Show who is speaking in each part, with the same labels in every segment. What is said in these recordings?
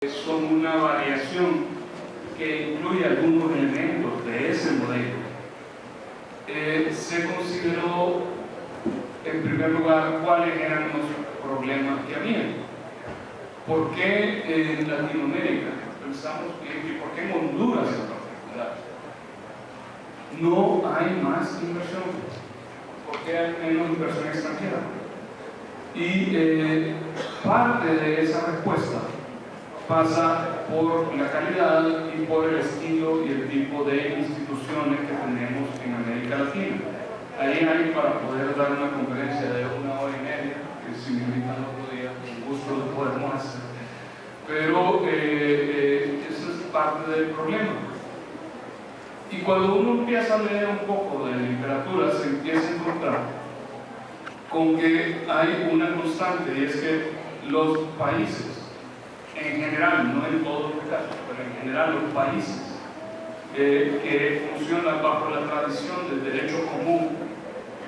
Speaker 1: son una variación que incluye algunos elementos de ese modelo. Se consideró, en primer lugar, cuáles eran los problemas que había. ¿Por qué en Latinoamérica pensamos y por qué en Honduras en particular no hay más inversión? ¿Por qué hay menos inversión extranjera? Y parte de esa respuesta pasa por la calidad y por el estilo y el tipo de instituciones que tenemos en América Latina. Ahí hay para poder dar una conferencia de 1 hora y media, que si me invitan otro día, con gusto lo podemos hacer. Pero eso es parte del problema. Y cuando uno empieza a leer un poco de literatura, se empieza a encontrar con que hay una constante, y es que los países, en general, no en todos los casos, pero en general los países que funcionan bajo la tradición del derecho común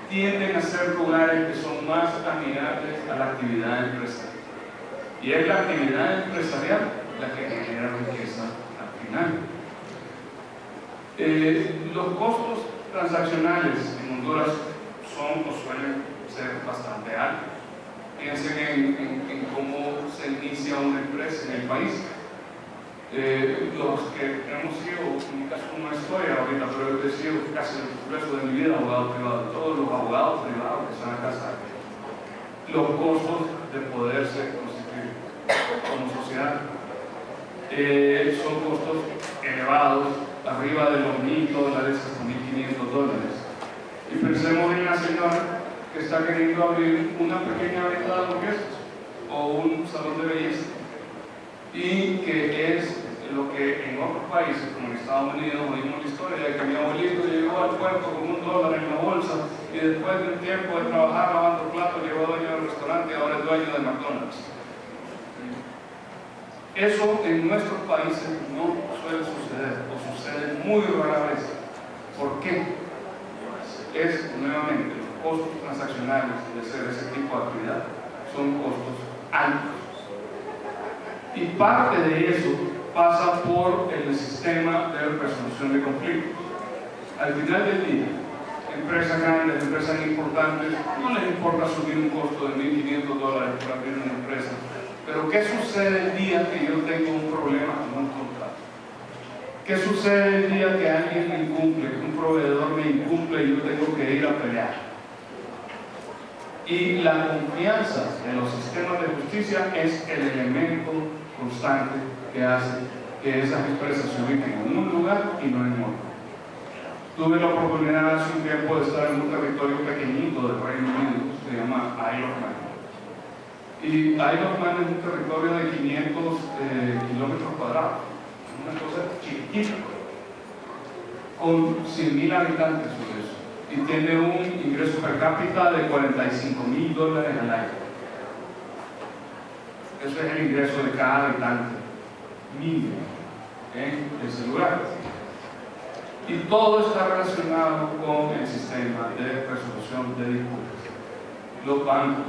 Speaker 1: tienden a ser lugares que son más amigables a la actividad empresarial. Y es la actividad empresarial la que genera riqueza al final. Los costos transaccionales en Honduras son o suelen ser bastante altos. Piensen en cómo se inicia una empresa en el país. Los que hemos sido, en mi caso no estoy ahorita, pero he sido casi el resto de mi vida abogado privado, todos los abogados privados que están acá, los costos de poderse constituir como sociedad son costos elevados, arriba de los $1.000 hasta $1.500. Y pensemos en la señora que está queriendo abrir una pequeña venta de hamburguesas o un salón de belleza, y que es lo que en otros países, como en Estados Unidos, oímos la historia de que mi abuelito llegó al puerto con $1 en la bolsa y después de un tiempo de trabajar lavando platos llegó dueño del restaurante y ahora es dueño de McDonald's. Eso en nuestros países no suele suceder, o sucede muy rara vez. ¿Por qué? Es nuevamente los costos transaccionales de hacer ese tipo de actividad son costos altos. Y parte de eso pasa por el sistema de resolución de conflictos. Al final del día, empresas grandes, empresas importantes, no les importa subir un costo de $1.500 por abrir una empresa. Pero ¿qué sucede el día que yo tengo un problema con un contrato? ¿Qué sucede el día que alguien me incumple, que un proveedor me incumple y yo tengo que ir a pelear? Y la confianza en los sistemas de justicia es el elemento constante que hace que esas empresas se ubiquen en un lugar y no en otro. Tuve la oportunidad hace un tiempo de estar en un territorio pequeñito del Reino Unido, se llama Isle of Man. Y Isle of Man es un territorio de 500 kilómetros cuadrados, una cosa chiquitita, con 100.000 habitantes sobre eso, y tiene un ingreso per cápita de $45.000 al año. Eso es el ingreso de cada habitante mínimo en ese lugar. Y todo está relacionado con el sistema de resolución de disputas. Los bancos,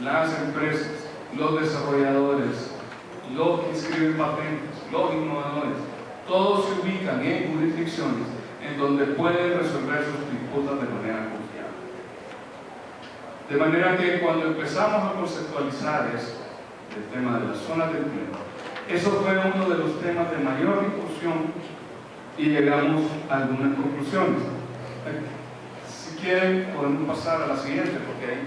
Speaker 1: las empresas, los desarrolladores, los que inscriben patentes, los innovadores, todos se ubican en jurisdicciones en donde pueden resolver sus disputas de manera confiable. De manera que cuando empezamos a conceptualizar eso, el tema de las zonas de empleo, eso fue uno de los temas de mayor discusión y llegamos a algunas conclusiones. Si quieren, podemos pasar a la siguiente, porque ahí,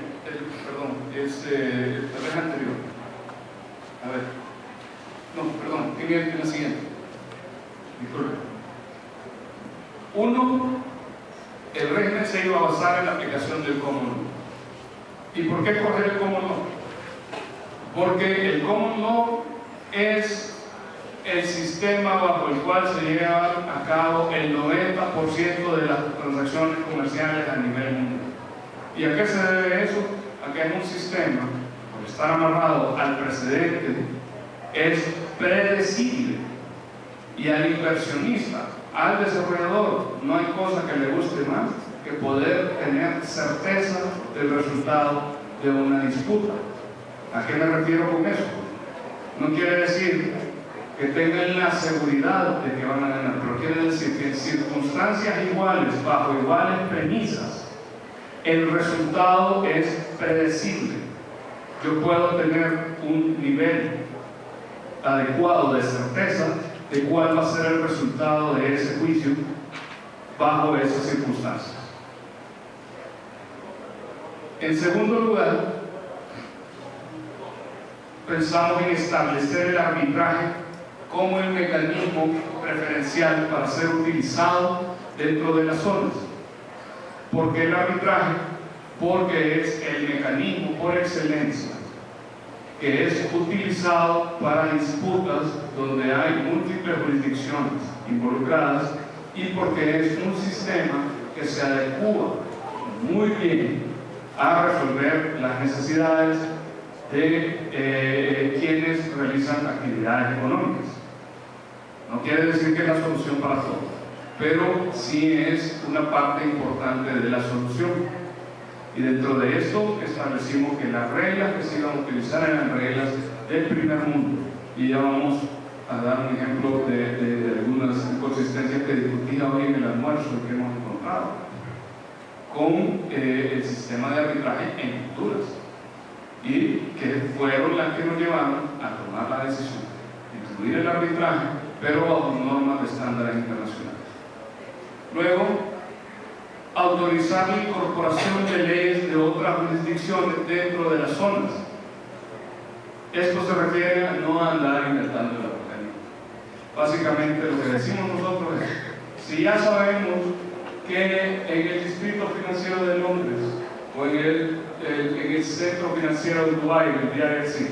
Speaker 1: es el vez anterior. A ver. No, perdón, tiene la siguiente. Disculpe. Uno, el régimen se iba a basar en la aplicación del common law. ¿Y por qué escoger el common law? Porque el common law es el sistema bajo el cual se lleva a cabo el 90% de las transacciones comerciales a nivel mundial. ¿Y a qué se debe eso? A que es un sistema, por estar amarrado al precedente, es predecible. Y al inversionista, al desarrollador, no hay cosa que le guste más que poder tener certeza del resultado de una disputa. ¿A qué me refiero con eso? No quiere decir que tengan la seguridad de que van a ganar, pero quiere decir que en circunstancias iguales, bajo iguales premisas, el resultado es predecible. Yo puedo tener un nivel adecuado de certeza de cuál va a ser el resultado de ese juicio bajo esas circunstancias. En segundo lugar, pensamos en establecer el arbitraje como el mecanismo preferencial para ser utilizado dentro de las zonas. ¿Por qué el arbitraje? Porque es el mecanismo por excelencia que es utilizado para disputas donde hay múltiples jurisdicciones involucradas y porque es un sistema que se adecua muy bien a resolver las necesidades de quienes realizan actividades económicas. No quiere decir que es la solución para todo, pero sí es una parte importante de la solución. Y dentro de esto establecimos que las reglas que se iban a utilizar eran reglas del primer mundo. Y ya vamos a dar un ejemplo de algunas inconsistencias que discutía hoy en el almuerzo que hemos encontrado con el sistema de arbitraje en Honduras, y que fueron las que nos llevaron a tomar la decisión de incluir el arbitraje, pero bajo normas de estándares internacionales. Luego, autorizar la incorporación de leyes de otras jurisdicciones dentro de las zonas. Esto se refiere a no andar inventando la rueda. Básicamente lo que decimos nosotros es, si ya sabemos que en el Distrito Financiero de Londres o en el Centro Financiero de Dubái, el DIFC,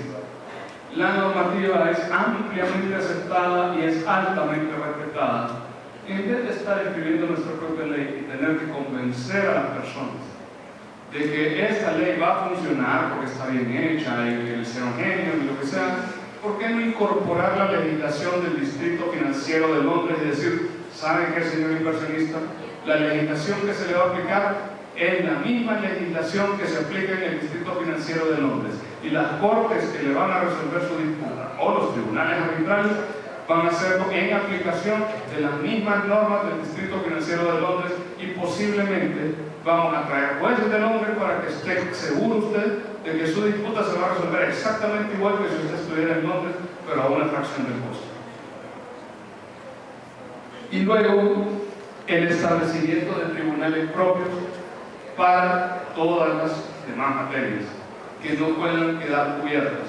Speaker 1: la normativa es ampliamente aceptada y es altamente respetada, en vez de estar escribiendo nuestra propia ley y tener que convencer a las personas de que esta ley va a funcionar porque está bien hecha y que el cero genio y lo que sea, ¿por qué no incorporar la legislación del Distrito Financiero de Londres y decir, ¿saben qué, señor inversionista? La legislación que se le va a aplicar es la misma legislación que se aplica en el Distrito Financiero de Londres, y las cortes que le van a resolver su disputa o los tribunales arbitrales van a ser en aplicación de las mismas normas del Distrito Financiero de Londres, y posiblemente vamos a traer jueces de Londres para que esté seguro usted de que su disputa se va a resolver exactamente igual que si usted estuviera en Londres, pero a una fracción del costo. Y luego, el establecimiento de tribunales propios para todas las demás materias que no puedan quedar cubiertas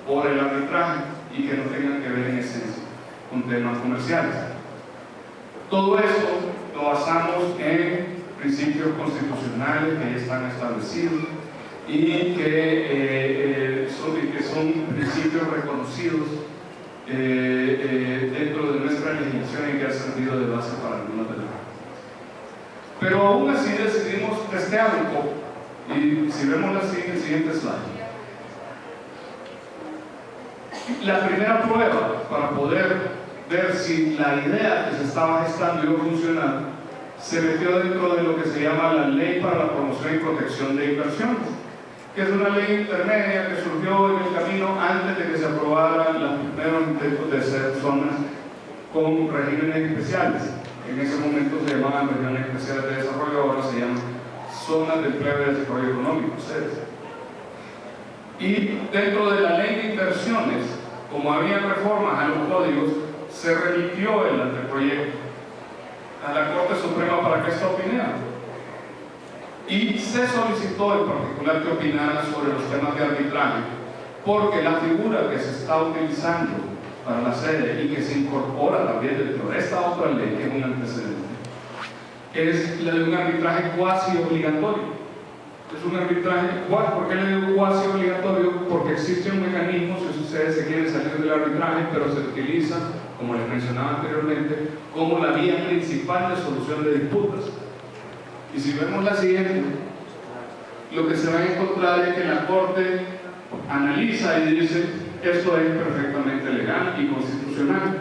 Speaker 1: por el arbitraje y que no tengan que ver en esencia con temas comerciales. Todo esto lo basamos en principios constitucionales que ya están establecidos y que son principios reconocidos dentro de nuestra legislación y que han servido de base para algunas de las. Pero aún así decidimos testear un poco, y si vemos el siguiente slide, la primera prueba para poder ver si la idea que se estaba gestando iba a funcionar se metió dentro de lo que se llama la Ley para la Promoción y Protección de Inversiones, que es una ley intermedia que surgió en el camino antes de que se aprobaran los primeros intentos de ser zonas con regímenes especiales. En ese momento se llamaban regiones especiales de desarrollo, ahora se llaman zonas del pleno desarrollo económico, CEDES. Y dentro de la ley de inversiones, como había reformas a los códigos, se remitió el anteproyecto a la Corte Suprema para que esta opinara. Y se solicitó en particular que opinara sobre los temas de arbitraje, porque la figura que se está utilizando para la sede y que se incorpora también dentro de esta otra ley, que es un antecedente, es la de un arbitraje cuasi obligatorio. Es un arbitraje, ¿por qué le digo cuasi obligatorio? Porque existe un mecanismo, si ustedes se quieren salir del arbitraje, pero se utiliza, como les mencionaba anteriormente, como la vía principal de solución de disputas. Y si vemos la siguiente, lo que se va a encontrar es que la Corte analiza y dice, esto es perfectamente legal y constitucional,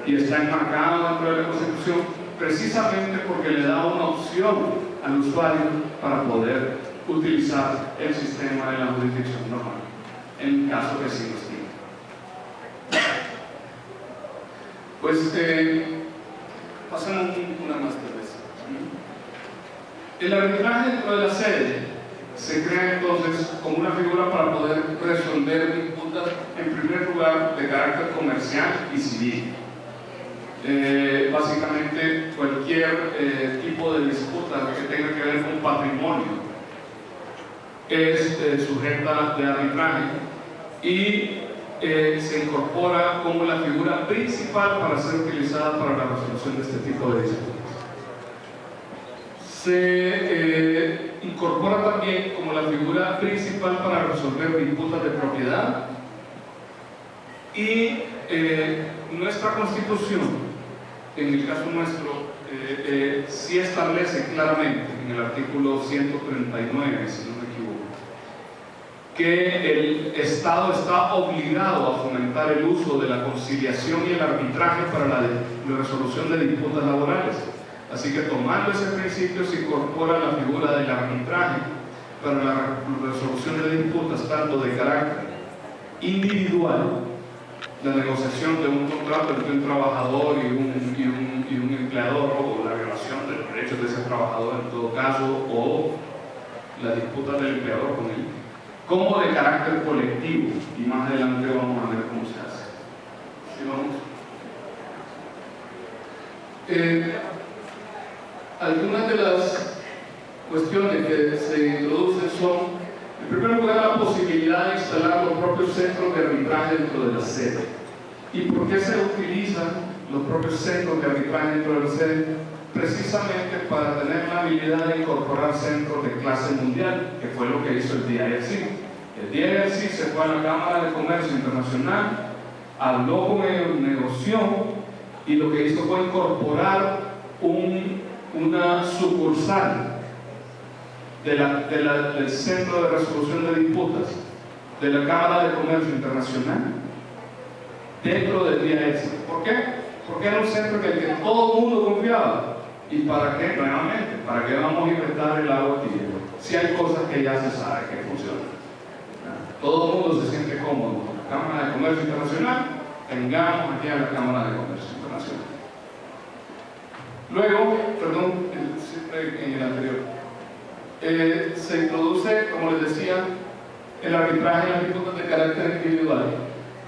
Speaker 1: y está enmarcado dentro de la Constitución, precisamente porque le da una opción al usuario para poder utilizar el sistema de la jurisdicción normal, en caso que sí lo estime. Pues pasemos una más tal vez. El arbitraje dentro de la sede se crea entonces como una figura para poder resolver disputas, en primer lugar, de carácter comercial y civil. Básicamente cualquier tipo de disputa que tenga que ver con patrimonio es sujeta de arbitraje y se incorpora como la figura principal para ser utilizada para la resolución de este tipo de disputas. Se incorpora también como la figura principal para resolver disputas de propiedad y nuestra Constitución, en el caso nuestro, sí establece claramente en el artículo 139, si no me equivoco, que el Estado está obligado a fomentar el uso de la conciliación y el arbitraje para la resolución de disputas laborales. Así que tomando ese principio se incorpora la figura del arbitraje para la resolución de disputas tanto de carácter individual, la negociación de un contrato entre un trabajador y un empleador, o la violación de los derechos de ese trabajador en todo caso, o la disputa del empleador con él, como de carácter colectivo, y más adelante vamos a ver cómo se hace. ¿Sí, vamos? Algunas de las cuestiones que se introducen son, en primer lugar, la posibilidad de instalar los propios centros de arbitraje dentro de la sede. ¿Y por qué se utilizan los propios centros de arbitraje dentro de la sede? Precisamente para tener la habilidad de incorporar centros de clase mundial, que fue lo que hizo el DIRC. El DIRC se fue a la Cámara de Comercio Internacional, habló con ellos, negoció, y lo que hizo fue incorporar una sucursal del Centro de Resolución de Disputas de la Cámara de Comercio Internacional dentro del DIRC. ¿Por qué? Porque era un centro en el que todo el mundo confiaba. ¿Y para qué? Nuevamente, ¿para qué vamos a inventar el agua tibia? Si hay cosas que ya se sabe que funcionan. Todo el mundo se siente cómodo con la Cámara de Comercio Internacional, tengamos aquí a la Cámara de Comercio Internacional. Luego, perdón, en el anterior, se introduce, como les decía, el arbitraje en las disputas de carácter individual,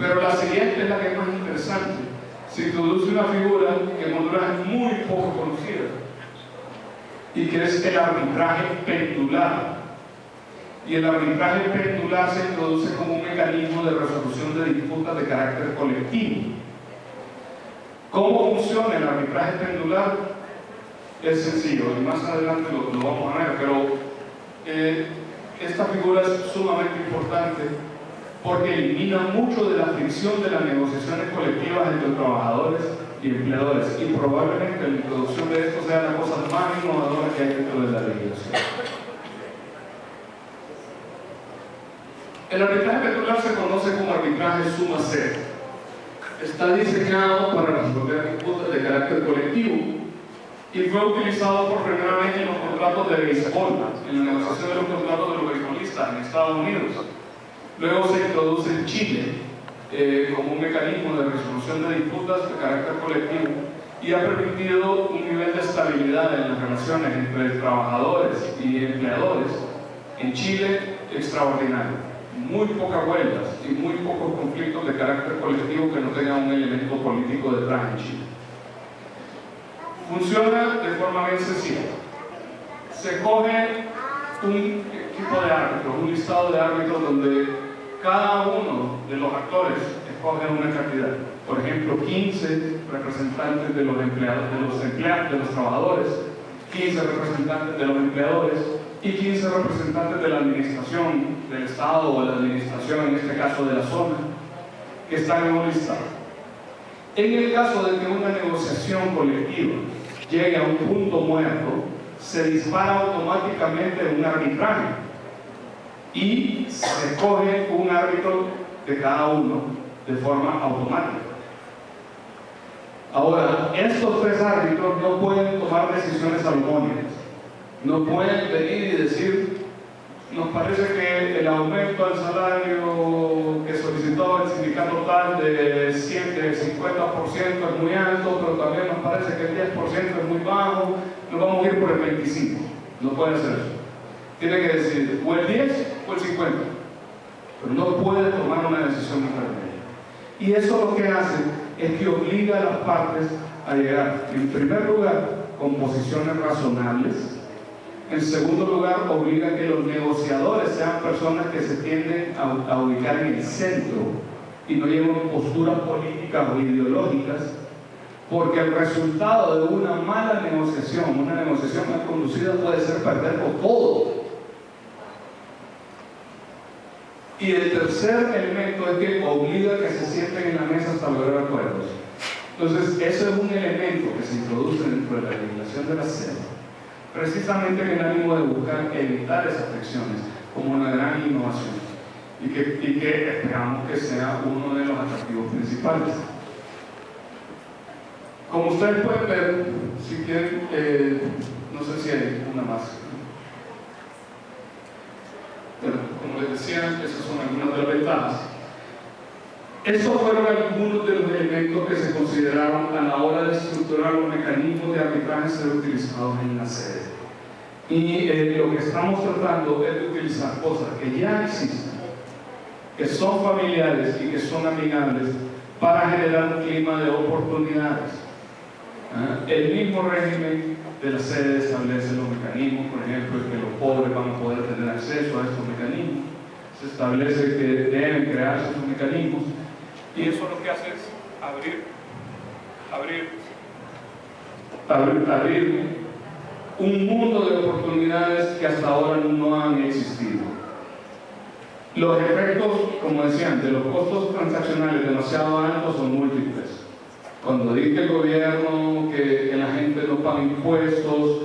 Speaker 1: pero la siguiente es la que es más interesante. Se introduce una figura que en Honduras es muy poco conocida y que es el arbitraje pendular. Y el arbitraje pendular se introduce como un mecanismo de resolución de disputas de carácter colectivo. ¿Cómo funciona el arbitraje pendular? Es sencillo, y más adelante lo vamos a ver, pero esta figura es sumamente importante porque elimina mucho de la fricción de las negociaciones colectivas entre trabajadores y empleadores, y probablemente la introducción de esto sea la cosa más innovadora que hay dentro de la legislación. El arbitraje pendular se conoce como arbitraje suma cero. Está diseñado para resolver disputas de carácter colectivo y fue utilizado por primera vez en los contratos de béisbol, en la negociación de los contratos de los beisbolistas en Estados Unidos. Luego se introduce en Chile como un mecanismo de resolución de disputas de carácter colectivo y ha permitido un nivel de estabilidad en las relaciones entre trabajadores y empleadores en Chile extraordinario. Muy pocas huelgas y muy pocos conflictos de carácter colectivo que no tengan un elemento político detrás en Chile. Funciona de forma bien sencilla. Se coge un equipo de árbitros, un listado de árbitros donde cada uno de los actores escoge una cantidad. Por ejemplo, 15 representantes de los empleados, de los trabajadores, 15 representantes de los empleadores y 15 representantes de la administración del Estado o de la administración, en este caso de la zona, que están en un listado. En el caso de que una negociación colectiva llegue a un punto muerto, se dispara automáticamente un arbitraje y se escoge un árbitro de cada uno de forma automática. Ahora, estos tres árbitros no pueden tomar decisiones salomónicas. No pueden venir y decir, Nos parece que el aumento al salario que solicitó el sindicato tal de 50% es muy alto, pero también nos parece que el 10% es muy bajo. Nos vamos a ir por el 25%. No puede ser eso. Tiene que decidir o el 10 o el 50%. Pero no puede tomar una decisión intermedia. Y eso lo que hace es que obliga a las partes a llegar, en primer lugar, con posiciones razonables. En segundo lugar, obliga a que los negociadores sean personas que se tienden a ubicar en el centro y no lleven posturas políticas o ideológicas, porque el resultado de una mala negociación, una negociación mal conducida, puede ser perder todo. Y el tercer elemento es que obliga a que se sienten en la mesa hasta lograr acuerdos. Entonces, eso es un elemento que se introduce dentro de la legislación de la sede, precisamente en el ánimo de buscar evitar esas fricciones como una gran innovación y que esperamos que sea uno de los atractivos principales. Como ustedes pueden ver, si quieren, no sé si hay una más. Pero, como les decía, esas son algunas de las ventajas. Estos fueron algunos de los elementos que se consideraron a la hora de estructurar los mecanismos de arbitraje ser utilizados en la sede. Y lo que estamos tratando es de utilizar cosas que ya existen, que son familiares y que son amigables, para generar un clima de oportunidades. El mismo régimen de la sede establece los mecanismos, por ejemplo, que los pobres van a poder tener acceso a estos mecanismos. Se establece que deben crearse estos mecanismos, y eso lo que hace es abrir un mundo de oportunidades que hasta ahora no han existido. Los efectos, como decían, de los costos transaccionales demasiado altos son múltiples. Cuando dice el gobierno que la gente no paga impuestos,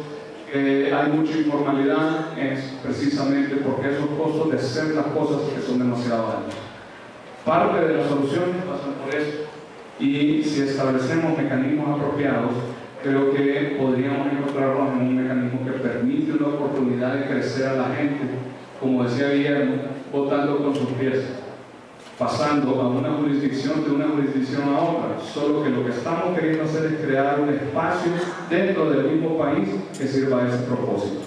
Speaker 1: que hay mucha informalidad, es precisamente porque esos costos de hacer las cosas que son demasiado altos. Parte de las soluciones pasan por eso, y si establecemos mecanismos apropiados, creo que podríamos encontrarnos en un mecanismo que permite una oportunidad de crecer a la gente, como decía Guillermo, votando con sus pies, pasando a una jurisdicción de una jurisdicción a otra, solo que lo que estamos queriendo hacer es crear un espacio dentro del mismo país que sirva a ese propósito.